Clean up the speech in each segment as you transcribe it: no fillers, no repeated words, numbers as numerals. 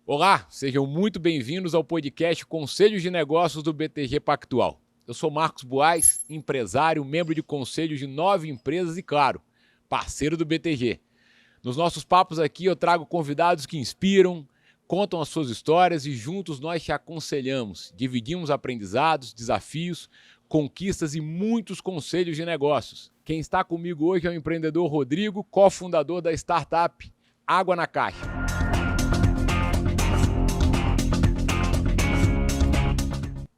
Olá, sejam muito bem-vindos ao podcast Conselhos de Negócios do BTG Pactual. Eu sou Marcos Buais, empresário, membro de conselhos de 9 empresas e, claro, parceiro do BTG. Nos nossos papos aqui eu trago convidados que inspiram, contam as suas histórias e juntos nós te aconselhamos, dividimos aprendizados, desafios, conquistas e muitos conselhos de negócios. Quem está comigo hoje é o empreendedor Rodrigo, cofundador da startup Água na Caixa.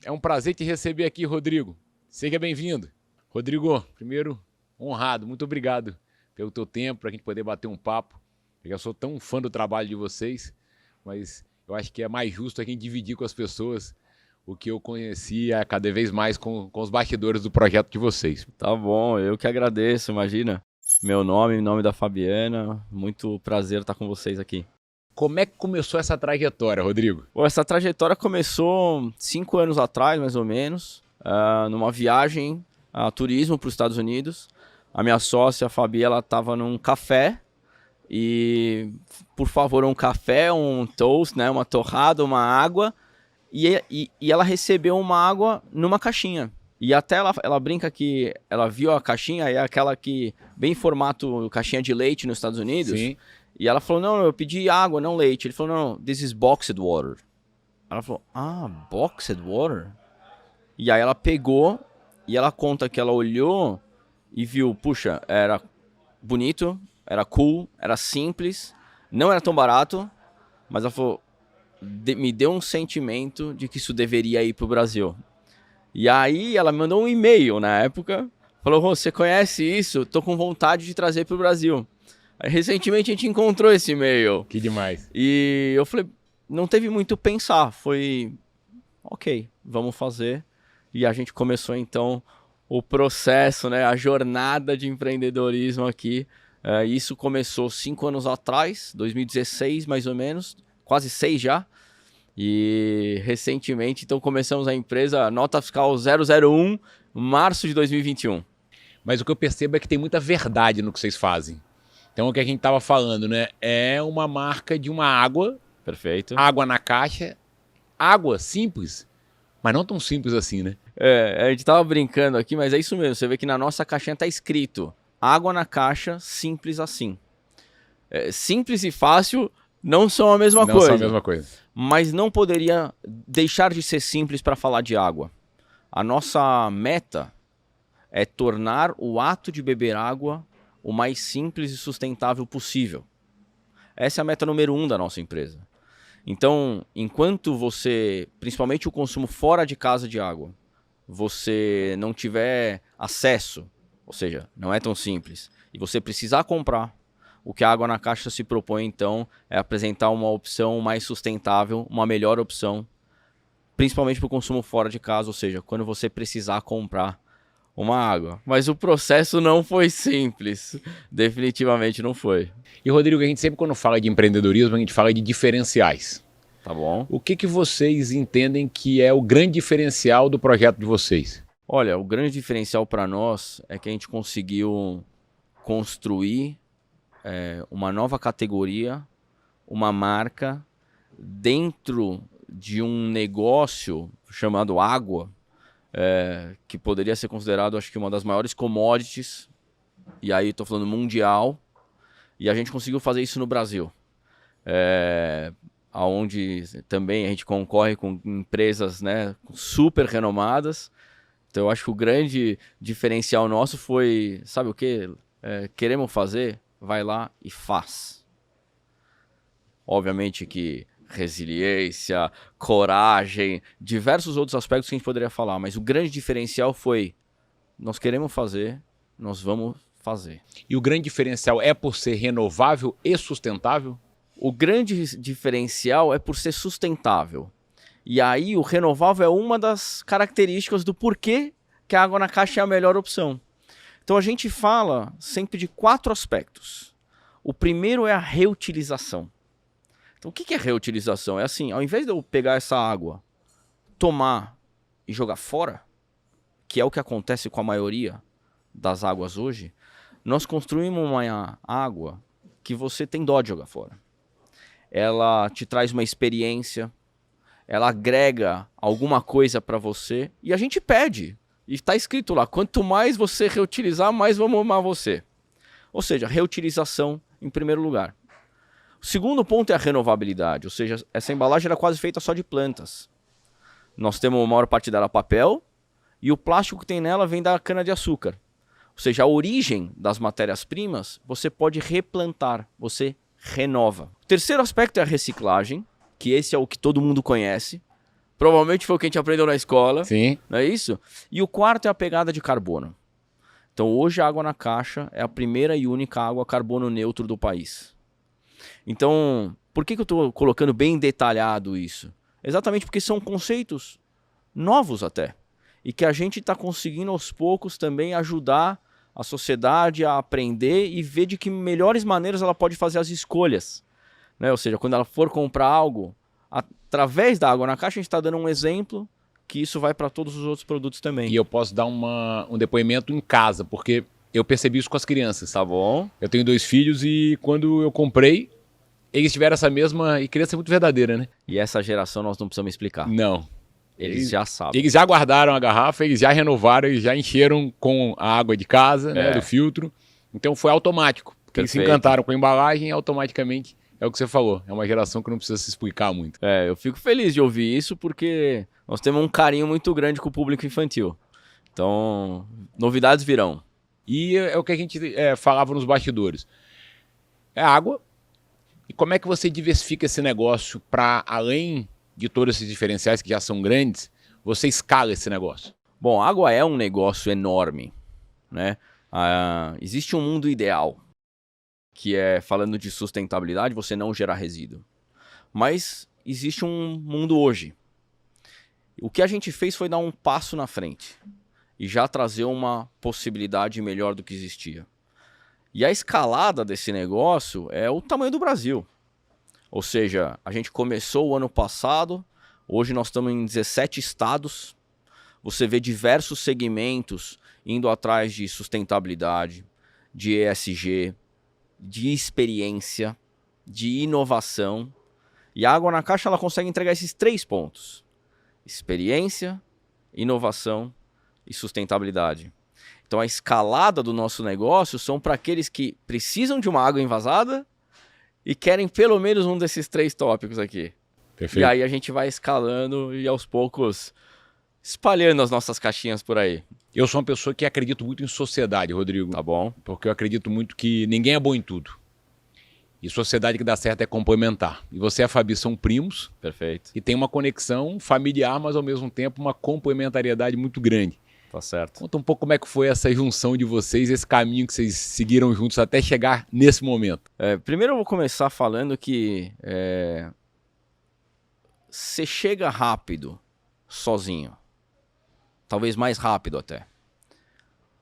É um prazer te receber aqui, Rodrigo. Seja bem-vindo. Rodrigo, primeiro, honrado. Muito obrigado pelo teu tempo, para a gente poder bater um papo. Eu já sou tão fã do trabalho de vocês, mas eu acho que é mais justo a gente dividir com as pessoas o que eu conhecia cada vez mais com os bastidores do projeto de vocês. Tá bom, eu que agradeço, imagina. Meu nome da Fabiana, muito prazer estar com vocês aqui. Como é que começou essa trajetória, Rodrigo? Bom, essa trajetória começou 5 anos atrás, mais ou menos, numa viagem a turismo para os Estados Unidos. A minha sócia, a Fabi, ela estava num café e, por favor, um café, um toast, né, uma torrada, uma água, e ela recebeu uma água numa caixinha. E até ela brinca que ela viu a caixinha, é aquela que, bem em formato caixinha de leite nos Estados Unidos. Sim. E ela falou, não, eu pedi água, não leite. Ele falou, não, this is boxed water. Ela falou, boxed water? E aí ela pegou e ela conta que ela olhou e viu, puxa, era bonito, era cool, era simples, não era tão barato, mas ela falou, me deu um sentimento de que isso deveria ir pro Brasil. E aí ela me mandou um e-mail na época, falou, você conhece isso? Tô com vontade de trazer pro Brasil. Aí, recentemente a gente encontrou esse e-mail. Que demais. E eu falei, não teve muito pensar, foi, ok, vamos fazer. E a gente começou então o processo, né, a jornada de empreendedorismo aqui. Isso começou 5 anos atrás, 2016 mais ou menos, quase 6 já. E recentemente então começamos a empresa, nota fiscal 001, março de 2021. Mas o que eu percebo é que tem muita verdade no que vocês fazem. Então, o que a gente estava falando, né? É uma marca de uma água. Perfeito. Água na caixa. Água simples, mas não tão simples assim, né? A gente tava brincando aqui, mas é isso mesmo. Você vê que na nossa caixinha tá escrito água na caixa, simples assim. Simples e fácil não são a mesma coisa. Não são a mesma coisa. Mas não poderia deixar de ser simples para falar de água. A nossa meta é tornar o ato de beber água o mais simples e sustentável possível. Essa é a meta número 1 da nossa empresa. Então, enquanto você, principalmente o consumo fora de casa de água, você não tiver acesso, ou seja, não é tão simples, e você precisar comprar, o que a Água na Caixa se propõe então é apresentar uma opção mais sustentável, uma melhor opção, principalmente para o consumo fora de casa, ou seja, quando você precisar comprar uma água. Mas o processo não foi simples. Definitivamente não foi. E, Rodrigo, a gente sempre quando fala de empreendedorismo, a gente fala de diferenciais. Tá bom? O que vocês entendem que é o grande diferencial do projeto de vocês? Olha, o grande diferencial para nós é que a gente conseguiu construir uma nova categoria, uma marca dentro de um negócio chamado água, que poderia ser considerado, acho que uma das maiores commodities, e aí estou falando mundial, e a gente conseguiu fazer isso no Brasil, onde também a gente concorre com empresas, né, super renomadas. Então eu acho que o grande diferencial nosso foi, sabe o que? Queremos fazer? Vai lá e faz. Obviamente que resiliência, coragem, diversos outros aspectos que a gente poderia falar, mas o grande diferencial foi, nós queremos fazer, nós vamos fazer. E o grande diferencial é por ser renovável e sustentável? O grande diferencial é por ser sustentável. E aí o renovável é uma das características do porquê que a água na caixa é a melhor opção. Então a gente fala sempre de 4 aspectos. O primeiro é a reutilização. Então, o que é reutilização? É assim, ao invés de eu pegar essa água, tomar e jogar fora, que é o que acontece com a maioria das águas hoje, nós construímos uma água que você tem dó de jogar fora. ela te traz uma experiência, ela agrega alguma coisa para você e a gente pede. E está escrito lá, quanto mais você reutilizar, mais vamos amar você. Ou seja, reutilização em primeiro lugar. O segundo ponto é a renovabilidade, ou seja, essa embalagem era quase feita só de plantas. Nós temos a maior parte dela papel e o plástico que tem nela vem da cana-de-açúcar. Ou seja, a origem das matérias-primas você pode replantar, você renova. O terceiro aspecto é a reciclagem, que esse é o que todo mundo conhece. Provavelmente foi o que a gente aprendeu na escola. Sim. Não é isso? E o quarto é a pegada de carbono. Então hoje a água na caixa é a primeira e única água carbono neutro do país. Então, por que eu estou colocando bem detalhado isso? Exatamente porque são conceitos novos até. E que a gente está conseguindo aos poucos também ajudar a sociedade a aprender e ver de que melhores maneiras ela pode fazer as escolhas. Né? Ou seja, quando ela for comprar algo, através da água na caixa, a gente está dando um exemplo que isso vai para todos os outros produtos também. E eu posso dar um depoimento em casa, porque eu percebi isso com as crianças. Tá bom? Eu tenho 2 filhos e quando eu comprei, eles tiveram essa mesma... E criança é muito verdadeira, né? E essa geração nós não precisamos explicar. Não. Eles já sabem. Eles já guardaram a garrafa, eles já renovaram, eles já encheram com a água de casa, né, do filtro. Então foi automático. Porque eles se encantaram com a embalagem e automaticamente é o que você falou. É uma geração que não precisa se explicar muito. Eu fico feliz de ouvir isso porque nós temos um carinho muito grande com o público infantil. Então, novidades virão. E é o que a gente falava nos bastidores. É água. E como é que você diversifica esse negócio para, além de todos esses diferenciais que já são grandes, você escala esse negócio? Bom, água é um negócio enorme, né? Existe um mundo ideal, que é, falando de sustentabilidade, você não gerar resíduo. Mas existe um mundo hoje. O que a gente fez foi dar um passo na frente e já trazer uma possibilidade melhor do que existia. E a escalada desse negócio é o tamanho do Brasil. Ou seja, a gente começou o ano passado, hoje nós estamos em 17 estados. Você vê diversos segmentos indo atrás de sustentabilidade, de ESG, de experiência, de inovação. E a água na caixa ela consegue entregar esses 3 pontos: experiência, inovação e sustentabilidade. Então a escalada do nosso negócio são para aqueles que precisam de uma água envasada e querem pelo menos um desses 3 tópicos aqui. Perfeito. E aí a gente vai escalando e aos poucos espalhando as nossas caixinhas por aí. Eu sou uma pessoa que acredito muito em sociedade, Rodrigo. Tá bom? Porque eu acredito muito que ninguém é bom em tudo. E sociedade que dá certo é complementar. E você e a Fabi são primos. Perfeito. E tem uma conexão familiar, mas ao mesmo tempo uma complementariedade muito grande. Tá certo. Conta um pouco como é que foi essa junção de vocês, esse caminho que vocês seguiram juntos até chegar nesse momento. Primeiro eu vou começar falando que você chega rápido sozinho. Talvez mais rápido até.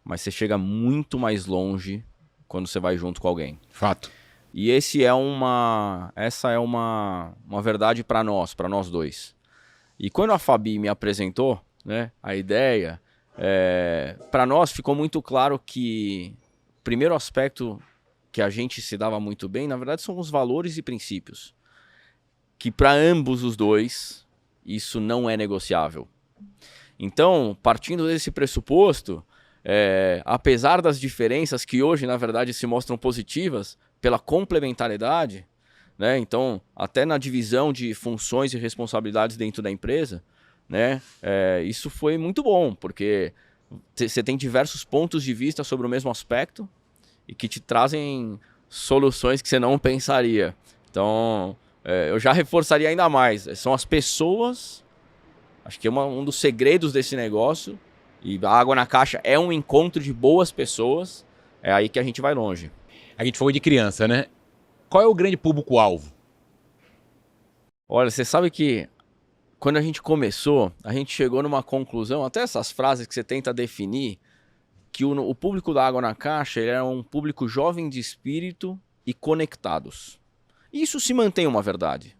Mas você chega muito mais longe quando você vai junto com alguém. Fato. E essa é uma verdade para nós dois. E quando a Fabi me apresentou, né, a ideia, para nós ficou muito claro que o primeiro aspecto que a gente se dava muito bem, na verdade, são os valores e princípios. Que para ambos os dois, isso não é negociável. Então, partindo desse pressuposto, apesar das diferenças que hoje, na verdade, se mostram positivas, pela complementariedade, né? Então, até na divisão de funções e responsabilidades dentro da empresa, né? Isso foi muito bom, porque você tem diversos pontos de vista sobre o mesmo aspecto e que te trazem soluções que você não pensaria. Então, eu já reforçaria ainda mais. São as pessoas, acho que é um dos segredos desse negócio, e a água na caixa é um encontro de boas pessoas, é aí que a gente vai longe. A gente falou de criança, né? Qual é o grande público-alvo? Olha, você sabe que quando a gente começou, a gente chegou numa conclusão, até essas frases que você tenta definir, que o público da água na caixa ele era um público jovem de espírito e conectados. Isso se mantém uma verdade.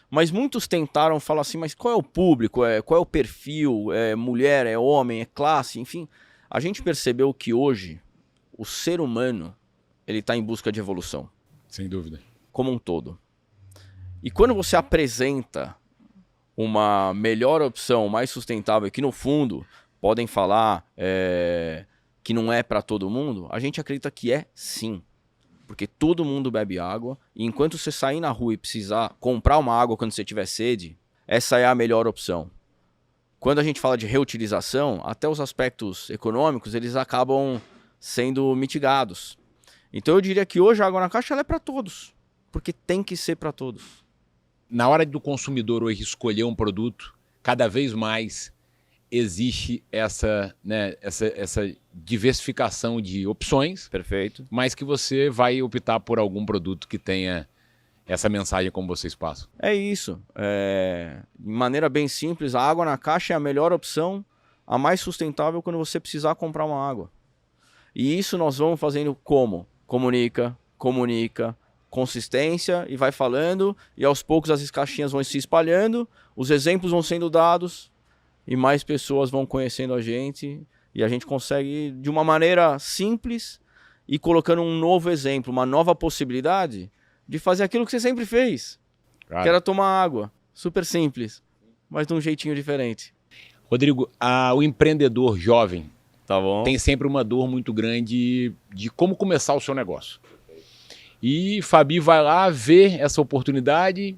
Mas muitos tentaram falar assim, mas qual é o público? Qual é o perfil? É mulher, é homem, é classe? Enfim, a gente percebeu que hoje o ser humano ele está em busca de evolução. Sem dúvida. Como um todo. E quando você apresenta uma melhor opção, mais sustentável, que no fundo podem falar que não é para todo mundo, a gente acredita que é sim. Porque todo mundo bebe água, e enquanto você sair na rua e precisar comprar uma água quando você tiver sede, essa é a melhor opção. Quando a gente fala de reutilização, até os aspectos econômicos, eles acabam sendo mitigados. Então eu diria que hoje a água na caixa ela é para todos, porque tem que ser para todos. Na hora do consumidor hoje escolher um produto, cada vez mais existe essa diversificação de opções. Perfeito. Mas que você vai optar por algum produto que tenha essa mensagem como vocês passam. É isso. De maneira bem simples, a água na caixa é a melhor opção, a mais sustentável quando você precisar comprar uma água. E isso nós vamos fazendo como? Comunica, consistência, e vai falando, e aos poucos as caixinhas vão se espalhando, os exemplos vão sendo dados, e mais pessoas vão conhecendo a gente, e a gente consegue, de uma maneira simples, e colocando um novo exemplo, uma nova possibilidade de fazer aquilo que você sempre fez, Claro. que era tomar água. Super simples, mas de um jeitinho diferente. Rodrigo, o empreendedor jovem Tá bom? tem sempre uma dor muito grande de como começar o seu negócio. E Fabi vai lá, vê essa oportunidade,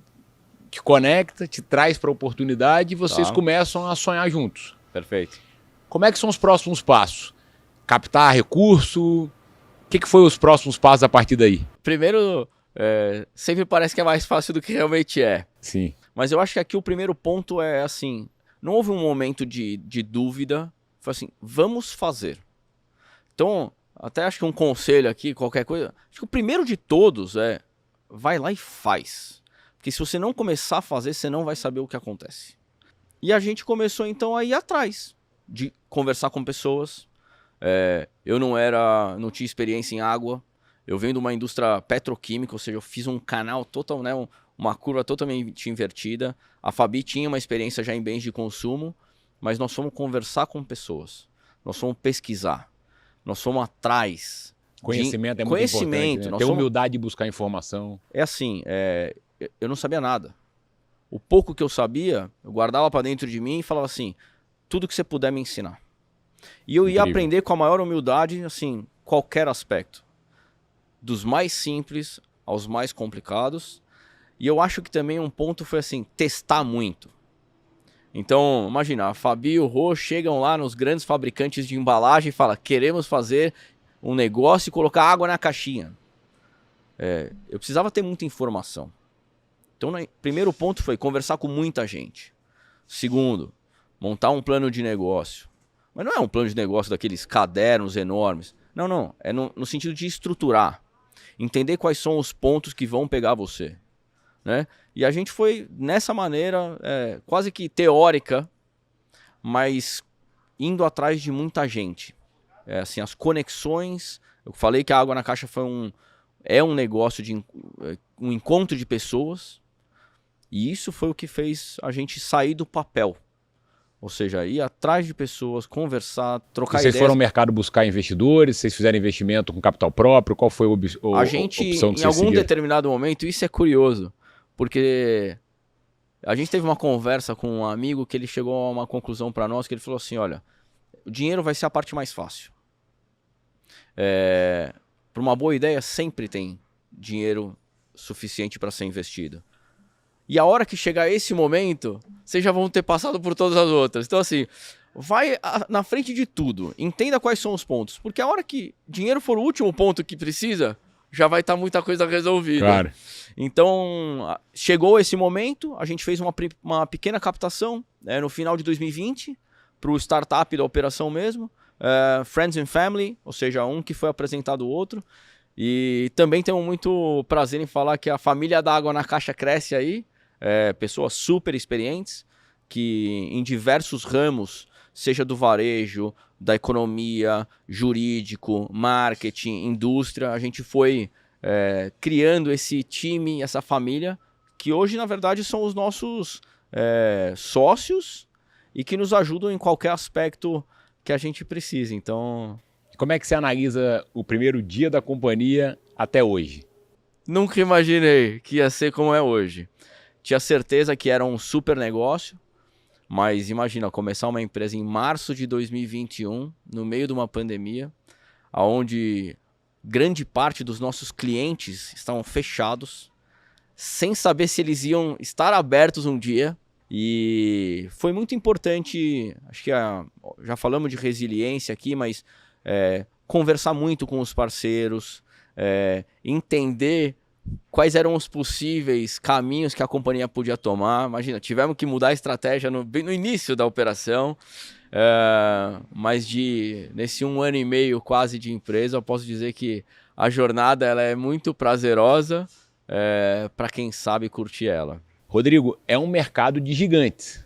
te conecta, te traz para a oportunidade e vocês começam a sonhar juntos. Perfeito. Como é que são os próximos passos? Captar recurso? O que foi os próximos passos a partir daí? Primeiro, sempre parece que é mais fácil do que realmente é. Sim. Mas eu acho que aqui o primeiro ponto é assim, não houve um momento de dúvida, foi assim, vamos fazer. Então, até acho que um conselho aqui, qualquer coisa, acho que o primeiro de todos vai lá e faz. Porque se você não começar a fazer, você não vai saber o que acontece. E a gente começou então a ir atrás de conversar com pessoas. Eu não tinha experiência em água. Eu venho de uma indústria petroquímica, ou seja, eu fiz um canal total, né, uma curva totalmente invertida. A Fabi tinha uma experiência já em bens de consumo, mas nós fomos conversar com pessoas. Nós fomos pesquisar. Nós fomos atrás. Conhecimento é muito importante, né? Ter humildade de buscar informação. É assim, eu não sabia nada. O pouco que eu sabia, eu guardava para dentro de mim e falava assim, tudo que você puder me ensinar. E eu ia aprender com a maior humildade, assim, qualquer aspecto. Dos mais simples aos mais complicados. E eu acho que também um ponto foi assim, testar muito. Então, imagina, a Fabi e o Rô chegam lá nos grandes fabricantes de embalagem e falam, queremos fazer um negócio e colocar água na caixinha. Eu precisava ter muita informação. Então, primeiro ponto foi conversar com muita gente. Segundo, montar um plano de negócio. Mas não é um plano de negócio daqueles cadernos enormes. Não. É no sentido de estruturar. Entender quais são os pontos que vão pegar você. Né? E a gente foi nessa maneira, quase que teórica, mas indo atrás de muita gente. Assim, as conexões. Eu falei que a água na caixa é um negócio de um encontro de pessoas. E isso foi o que fez a gente sair do papel. Ou seja, ir atrás de pessoas, conversar, trocar ideias. Vocês foram ao mercado buscar investidores? Vocês fizeram investimento com capital próprio? Qual foi a opção que vocês seguiram? Em algum determinado momento, isso é curioso. Porque a gente teve uma conversa com um amigo que ele chegou a uma conclusão para nós, que ele falou assim, olha, o dinheiro vai ser a parte mais fácil. Para uma boa ideia, sempre tem dinheiro suficiente para ser investido. E a hora que chegar esse momento, vocês já vão ter passado por todas as outras. Então, assim, vai na frente de tudo. Entenda quais são os pontos. Porque a hora que dinheiro for o último ponto que precisa, já vai estar muita coisa resolvida. Claro. Então, chegou esse momento, a gente fez uma pequena captação no final de 2020 para o startup da operação mesmo. Friends and Family, ou seja, um que foi apresentado o outro. E também temos muito prazer em falar que a família da Água na Caixa cresce aí. Pessoas super experientes que em diversos ramos, seja do varejo, da economia, jurídico, marketing, indústria, a gente foi criando esse time, essa família, que hoje na verdade são os nossos sócios e que nos ajudam em qualquer aspecto que a gente precise. Então, como é que você analisa o primeiro dia da companhia até hoje? Nunca imaginei que ia ser como é hoje. Tinha certeza que era um super negócio, mas imagina, começar uma empresa em março de 2021, no meio de uma pandemia, onde grande parte dos nossos clientes estavam fechados, sem saber se eles iam estar abertos um dia. E foi muito importante, acho que já falamos de resiliência aqui, mas conversar muito com os parceiros, entender quais eram os possíveis caminhos que a companhia podia tomar. Imagina, tivemos que mudar a estratégia no início da operação, mas nesse 1 ano e meio quase de empresa, eu posso dizer que a jornada ela é muito prazerosa para quem sabe curtir ela. Rodrigo, é um mercado de gigantes.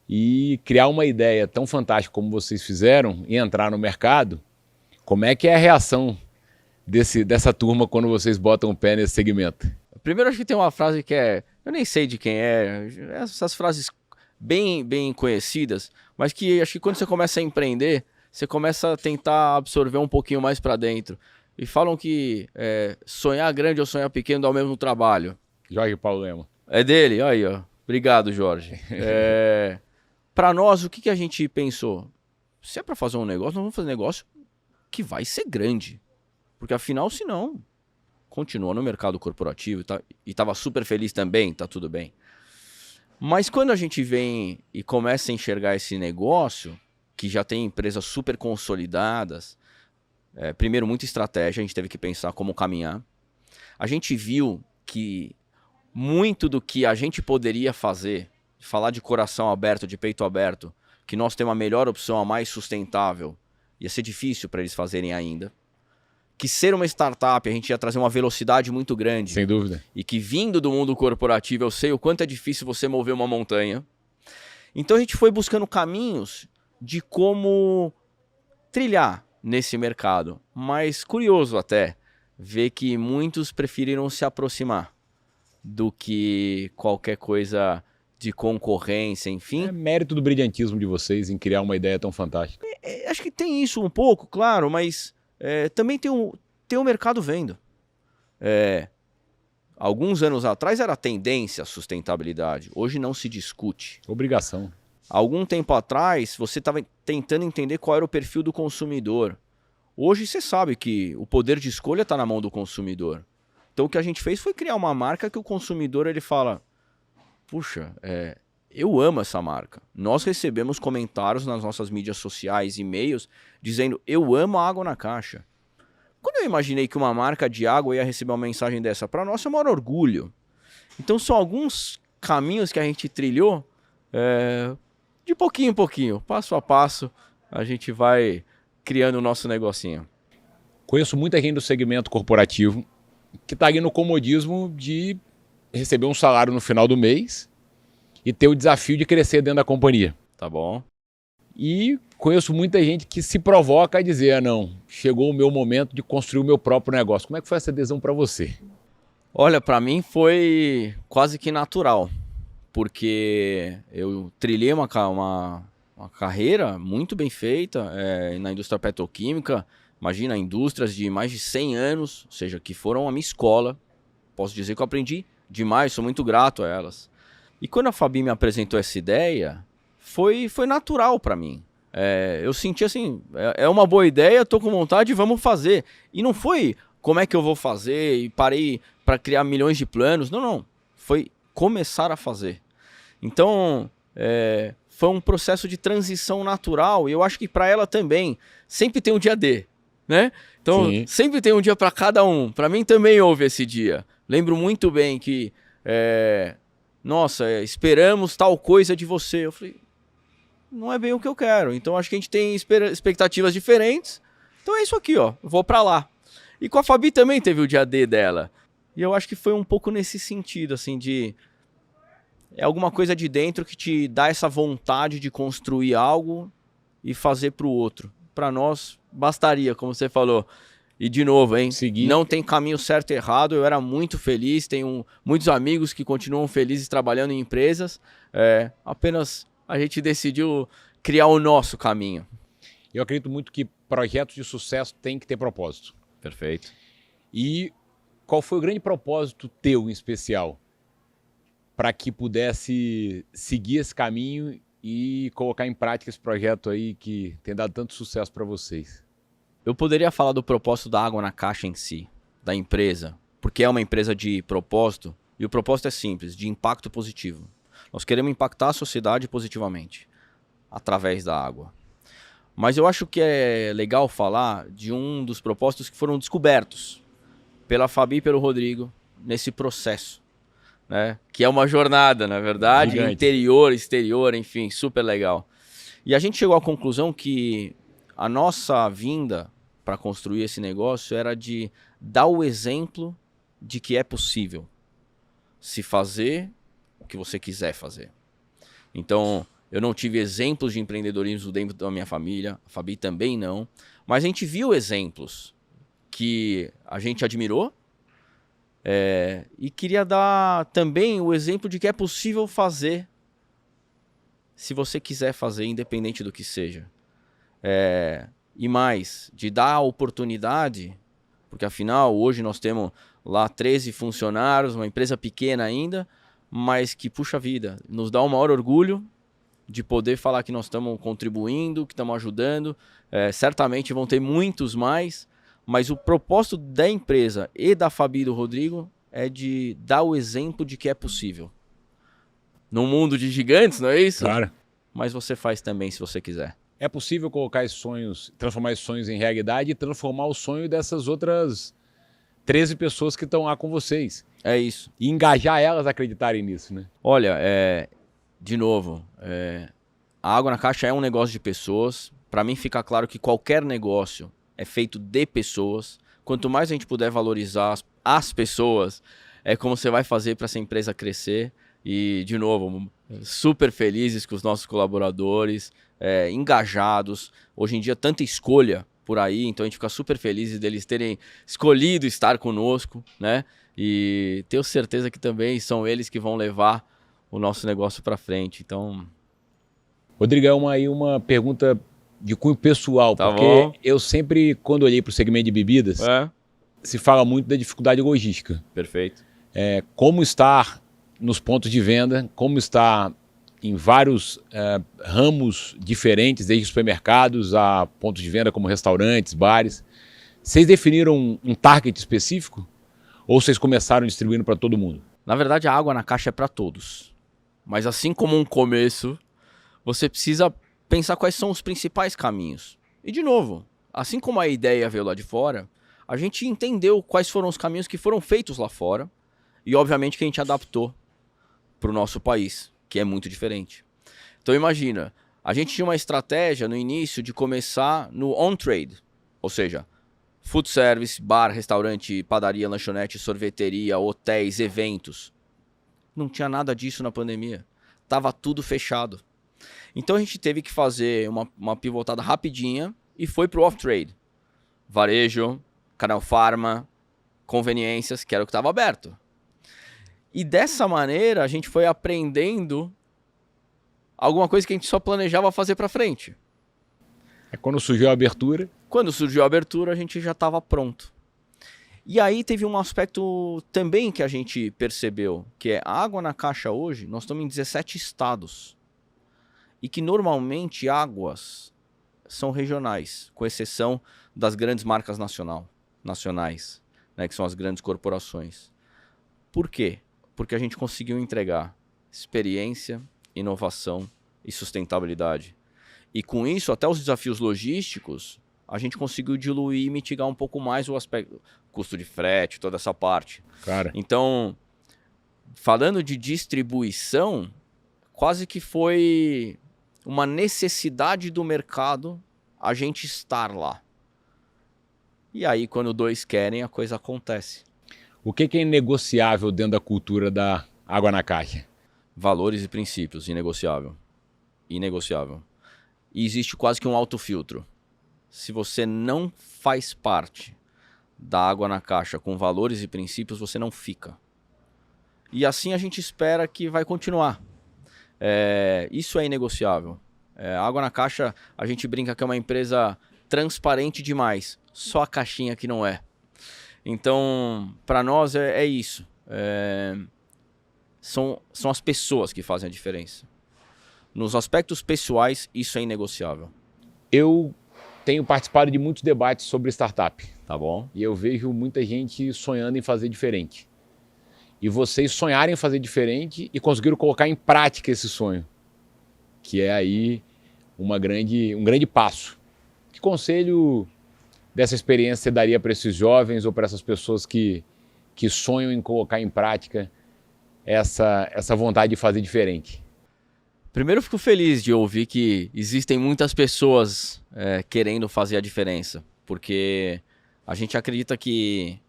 E criar uma ideia tão fantástica como vocês fizeram e entrar no mercado, como é que é a reação dessa turma quando vocês botam o pé nesse segmento? Primeiro, acho que tem uma frase que eu nem sei de quem essas frases bem conhecidas, mas que acho que quando você começa a empreender, você começa a tentar absorver um pouquinho mais para dentro. E falam que sonhar grande ou sonhar pequeno dá o mesmo trabalho. Jorge Paulo Lema. É dele? Aí, ó. Obrigado, Jorge. Para nós, o que a gente pensou? Se é para fazer um negócio, nós vamos fazer um negócio que vai ser grande. Porque afinal, se não, continua no mercado corporativo e estava super feliz também, tá tudo bem. Mas quando a gente vem e começa a enxergar esse negócio, que já tem empresas super consolidadas, primeiro, muita estratégia, a gente teve que pensar como caminhar. A gente viu que muito do que a gente poderia fazer, falar de coração aberto, de peito aberto, que nós temos a melhor opção, a mais sustentável, ia ser difícil para eles fazerem ainda. Que ser uma startup, a gente ia trazer uma velocidade muito grande. Sem dúvida. E que vindo do mundo corporativo, eu sei o quanto é difícil você mover uma montanha. Então a gente foi buscando caminhos de como trilhar nesse mercado. Mas curioso até ver que muitos preferiram se aproximar do que qualquer coisa de concorrência, enfim. É mérito do brilhantismo de vocês em criar uma ideia tão fantástica. Acho que tem isso um pouco, claro, mas também tem o mercado vendo. Alguns anos atrás era tendência a sustentabilidade, hoje não se discute. Obrigação. Algum tempo atrás você estava tentando entender qual era o perfil do consumidor. Hoje você sabe que o poder de escolha está na mão do consumidor. Então o que a gente fez foi criar uma marca que o consumidor ele fala, puxa, eu amo essa marca. Nós recebemos comentários nas nossas mídias sociais, e-mails, dizendo eu amo a água na caixa. Quando eu imaginei que uma marca de água ia receber uma mensagem dessa, para nós é um maior orgulho. Então são alguns caminhos que a gente trilhou, de pouquinho em pouquinho, passo a passo, a gente vai criando o nosso negocinho. Conheço muita gente do segmento corporativo que está ali no comodismo de receber um salário no final do mês e ter o desafio de crescer dentro da companhia. Tá bom? E conheço muita gente que se provoca a dizer, não, chegou o meu momento de construir o meu próprio negócio. Como é que foi essa adesão para você? Olha, para mim foi quase que natural, porque eu trilhei uma carreira muito bem feita na indústria petroquímica. Imagina, indústrias de mais de 100 anos, ou seja, que foram a minha escola. Posso dizer que eu aprendi demais, sou muito grato a elas. E quando a Fabi me apresentou essa ideia, foi natural para mim. Eu senti assim, é uma boa ideia, tô com vontade, vamos fazer. E não foi como é que eu vou fazer e parei para criar milhões de planos. Não. Foi começar a fazer. Então, foi um processo de transição natural. E eu acho que para ela também, sempre tem um dia D. Né? Então, sim, sempre tem um dia para cada um. Para mim também houve esse dia. Lembro muito bem que, esperamos tal coisa de você. Eu falei, não é bem o que eu quero. Então, acho que a gente tem expectativas diferentes. Então, é isso aqui, ó. Eu vou para lá. E com a Fabi também teve o dia D dela. E eu acho que foi um pouco nesse sentido, assim, é alguma coisa de dentro que te dá essa vontade de construir algo e fazer para o outro. Para nós, bastaria, como você falou. E de novo, hein? Seguir. Não tem caminho certo e errado. Eu era muito feliz. Tenho muitos amigos que continuam felizes trabalhando em empresas. Apenas a gente decidiu criar o nosso caminho. Eu acredito muito que projetos de sucesso têm que ter propósito. Perfeito. E qual foi o grande propósito teu, em especial, para que pudesse seguir esse caminho e colocar em prática esse projeto aí que tem dado tanto sucesso para vocês? Eu poderia falar do propósito da Água na Caixa em si, da empresa, porque é uma empresa de propósito, e o propósito é simples, de impacto positivo. Nós queremos impactar a sociedade positivamente, através da água. Mas eu acho que é legal falar de um dos propósitos que foram descobertos pela Fabi e pelo Rodrigo nesse processo, né? Que é uma jornada, na verdade, Gigante. interior, exterior, enfim, super legal. E a gente chegou à conclusão que a nossa vinda para construir esse negócio era de dar o exemplo de que é possível se fazer o que você quiser fazer. Então, eu não tive exemplos de empreendedorismo dentro da minha família, a Fabi também não, mas a gente viu exemplos que a gente admirou e queria dar também o exemplo de que é possível fazer se você quiser fazer, independente do que seja. E mais, de dar a oportunidade, porque afinal hoje nós temos lá 13 funcionários, uma empresa pequena ainda, mas que, puxa vida, nos dá o maior orgulho de poder falar que nós estamos contribuindo, que estamos ajudando. Certamente vão ter muitos mais, mas o propósito da empresa e da Fabi e do Rodrigo é de dar o exemplo de que é possível. Num mundo de gigantes, não é isso? Claro. Mas você faz também se você quiser. É possível colocar esses sonhos, transformar esses sonhos em realidade e transformar o sonho dessas outras 13 pessoas que estão lá com vocês. É isso. E engajar elas a acreditarem nisso, né? Olha, de novo, a Água na Caixa é um negócio de pessoas. Para mim fica claro que qualquer negócio é feito de pessoas. Quanto mais a gente puder valorizar as pessoas, é como você vai fazer para essa empresa crescer. E, de novo, super felizes com os nossos colaboradores, engajados. Hoje em dia, tanta escolha por aí, então a gente fica super feliz deles terem escolhido estar conosco, né? E tenho certeza que também são eles que vão levar o nosso negócio para frente. Então, Rodrigão, aí uma pergunta de cunho pessoal, tá porque bom. eu sempre, quando olhei para o segmento de bebidas, se fala muito da dificuldade logística. Perfeito. Como estar nos pontos de venda, como estar em vários ramos diferentes, desde supermercados a pontos de venda como restaurantes, bares. Vocês definiram um target específico? Ou vocês começaram distribuindo para todo mundo? Na verdade, a Água na Caixa é para todos. Mas assim como um começo, você precisa pensar quais são os principais caminhos. E de novo, assim como a ideia veio lá de fora, a gente entendeu quais foram os caminhos que foram feitos lá fora e obviamente que a gente adaptou para o nosso país, que é muito diferente. Então imagina, a gente tinha uma estratégia no início de começar no on-trade, ou seja, food service, bar, restaurante, padaria, lanchonete, sorveteria, hotéis, eventos. Não tinha nada disso na pandemia. Tava tudo fechado. Então a gente teve que fazer uma pivotada rapidinha e foi pro off-trade. Varejo, canal farma, conveniências, que era o que estava aberto. E dessa maneira a gente foi aprendendo alguma coisa que a gente só planejava fazer para frente. Quando surgiu a abertura? Quando surgiu a abertura, a gente já estava pronto. E aí teve um aspecto também que a gente percebeu, que é a Água na Caixa hoje, nós estamos em 17 estados. E que normalmente águas são regionais, com exceção das grandes marcas nacionais, né, que são as grandes corporações. Por quê? Porque a gente conseguiu entregar experiência, inovação e sustentabilidade. E com isso, até os desafios logísticos, a gente conseguiu diluir e mitigar um pouco mais o aspecto, custo de frete, toda essa parte. Cara. Então, falando de distribuição, quase que foi uma necessidade do mercado a gente estar lá. E aí, quando dois querem, a coisa acontece. O que é inegociável dentro da cultura da Água na Caixa? Valores e princípios, inegociável. Inegociável. E existe quase que um autofiltro. Se você não faz parte da Água na Caixa com valores e princípios, você não fica. E assim a gente espera que vai continuar. Isso é inegociável. A Água na Caixa, a gente brinca que é uma empresa transparente demais. Só a caixinha que não é. Então, para nós é isso. São as pessoas que fazem a diferença. Nos aspectos pessoais, isso é inegociável. Eu tenho participado de muitos debates sobre startup. Tá bom? E eu vejo muita gente sonhando em fazer diferente. E vocês sonharem em fazer diferente e conseguiram colocar em prática esse sonho. Que é aí um grande passo. Que conselho dessa experiência você daria para esses jovens ou para essas pessoas que sonham em colocar em prática essa vontade de fazer diferente? Primeiro, eu fico feliz de ouvir que existem muitas pessoas querendo fazer a diferença, porque a gente acredita que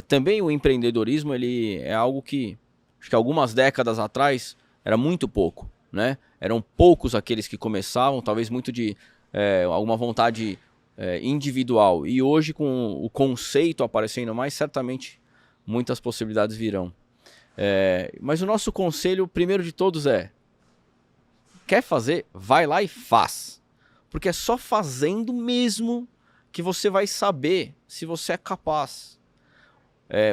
também o empreendedorismo ele é algo que, acho que algumas décadas atrás, era muito pouco, né? Eram poucos aqueles que começavam, talvez muito de alguma vontade individual. E hoje, com o conceito aparecendo mais, certamente muitas possibilidades virão. Mas o nosso conselho, primeiro de todos, quer fazer? Vai lá e faz. Porque é só fazendo mesmo que você vai saber se você é capaz.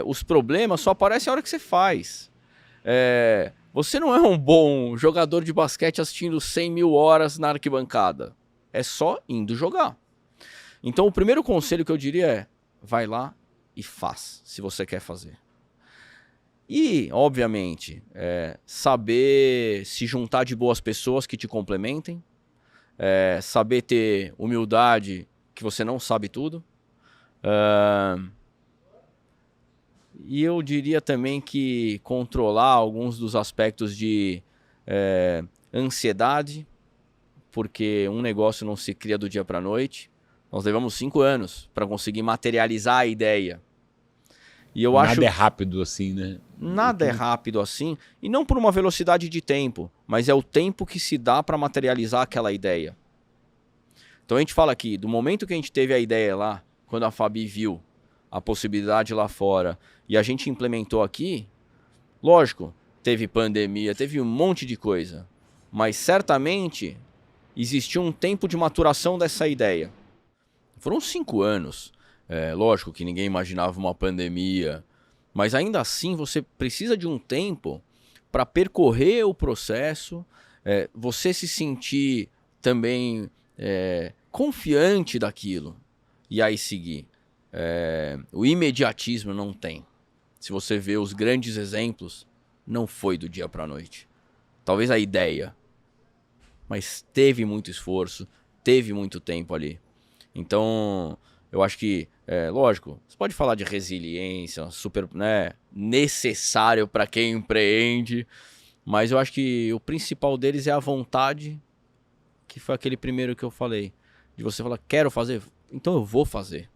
Os problemas só aparecem na hora que você faz. Você não é um bom jogador de basquete assistindo 100 mil horas na arquibancada. É só indo jogar. Então o primeiro conselho que eu diria vai lá e faz, se você quer fazer. E, obviamente, saber se juntar de boas pessoas que te complementem, saber ter humildade, que você não sabe tudo. E eu diria também que controlar alguns dos aspectos de ansiedade, porque um negócio não se cria do dia para a noite. Nós levamos 5 anos para conseguir materializar a ideia. E eu acho Nada é rápido assim, né? Nada é rápido assim, e não por uma velocidade de tempo, mas é o tempo que se dá para materializar aquela ideia. Então a gente fala aqui, do momento que a gente teve a ideia lá, quando a Fabi viu a possibilidade lá fora, e a gente implementou aqui, lógico, teve pandemia, teve um monte de coisa, mas certamente existiu um tempo de maturação dessa ideia. Foram 5 anos. Lógico que ninguém imaginava uma pandemia, mas ainda assim você precisa de um tempo para percorrer o processo, você se sentir também confiante daquilo e aí seguir. O imediatismo não tem. Se você vê os grandes exemplos, não foi do dia para a noite. Talvez a ideia, mas teve muito esforço, teve muito tempo ali. Então, eu acho que, lógico, você pode falar de resiliência, super, né, necessário para quem empreende, mas eu acho que o principal deles é a vontade, que foi aquele primeiro que eu falei, de você falar, quero fazer, então eu vou fazer.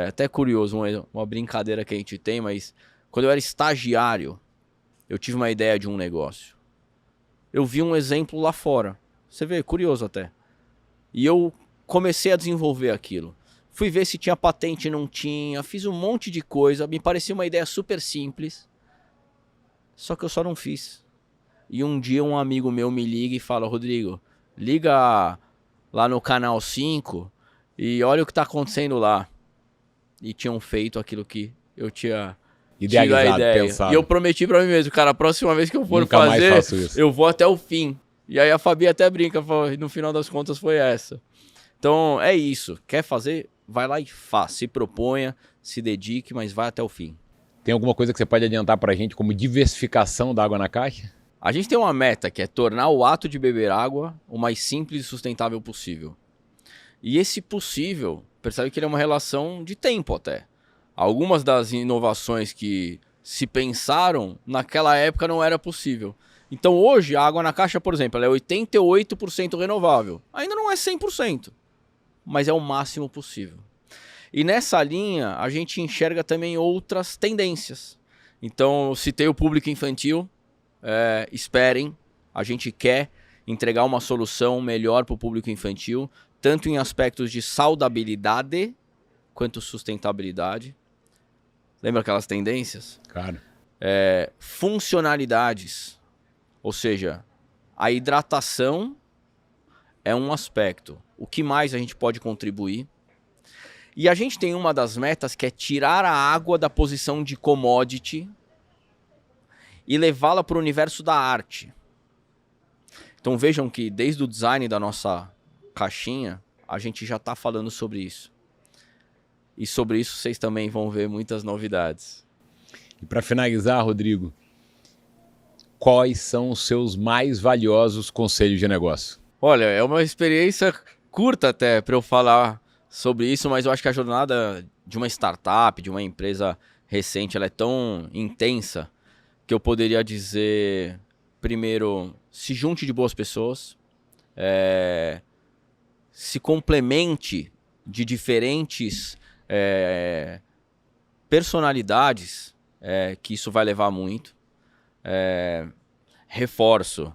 Até curioso, uma brincadeira que a gente tem, mas quando eu era estagiário, eu tive uma ideia de um negócio. Eu vi um exemplo lá fora, você vê, curioso até, e eu comecei a desenvolver aquilo. Fui ver se tinha patente, não tinha, fiz um monte de coisa, me parecia uma ideia super simples, só que eu só não fiz. E um dia um amigo meu me liga e fala, Rodrigo, liga lá no canal 5 e olha o que está acontecendo lá. E tinham feito aquilo que eu tinha tido a ideia. Pensado. E eu prometi pra mim mesmo, cara, a próxima vez que eu for Nunca mais fazer, faço isso. eu vou até o fim. E aí a Fabi até brinca, no final das contas foi essa. Então é isso, quer fazer, vai lá e faz, se proponha, se dedique, mas vai até o fim. Tem alguma coisa que você pode adiantar pra gente como diversificação da água na caixa? A gente tem uma meta que é tornar o ato de beber água o mais simples e sustentável possível. E esse possível, percebe que ele é uma relação de tempo até. Algumas das inovações que se pensaram naquela época não era possível. Então hoje a água na caixa, por exemplo, ela é 88% renovável. Ainda não é 100%, mas é o máximo possível. E nessa linha a gente enxerga também outras tendências. Então eu citei o público infantil, esperem, a gente quer entregar uma solução melhor para o público infantil, tanto em aspectos de saudabilidade quanto sustentabilidade. Lembra aquelas tendências? Claro. Funcionalidades, ou seja, a hidratação é um aspecto. O que mais a gente pode contribuir? E a gente tem uma das metas que é tirar a água da posição de commodity e levá-la para o universo da arte. Então vejam que desde o design da nossa caixinha, a gente já está falando sobre isso. E sobre isso vocês também vão ver muitas novidades. E para finalizar, Rodrigo, quais são os seus mais valiosos conselhos de negócio? Olha, é uma experiência curta até para eu falar sobre isso, mas eu acho que a jornada de uma startup, de uma empresa recente, ela é tão intensa que eu poderia dizer, primeiro, se junte de boas pessoas, se complemente de diferentes personalidades, que isso vai levar muito. Reforço,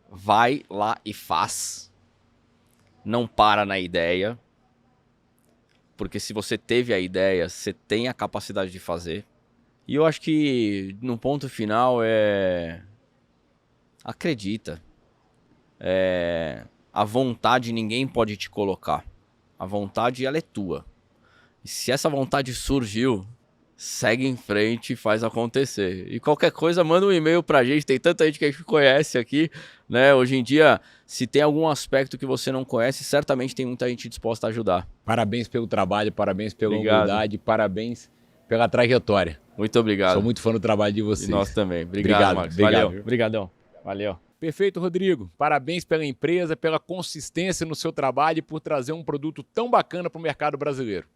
vai lá e faz. Não para na ideia, porque se você teve a ideia, você tem a capacidade de fazer. E eu acho que no ponto final acredita. A vontade ninguém pode te colocar. A vontade ela é tua. E se essa vontade surgiu, segue em frente e faz acontecer. E qualquer coisa, manda um e-mail pra gente. Tem tanta gente que a gente conhece aqui, né? Hoje em dia, se tem algum aspecto que você não conhece, certamente tem muita gente disposta a ajudar. Parabéns pelo trabalho, parabéns pela Obrigado. humildade, parabéns pela trajetória. Muito obrigado. Sou muito fã do trabalho de vocês. E nós também. Obrigado, Marcos. Obrigado. Valeu. Obrigadão. Valeu. Perfeito, Rodrigo. Parabéns pela empresa, pela consistência no seu trabalho e por trazer um produto tão bacana para o mercado brasileiro.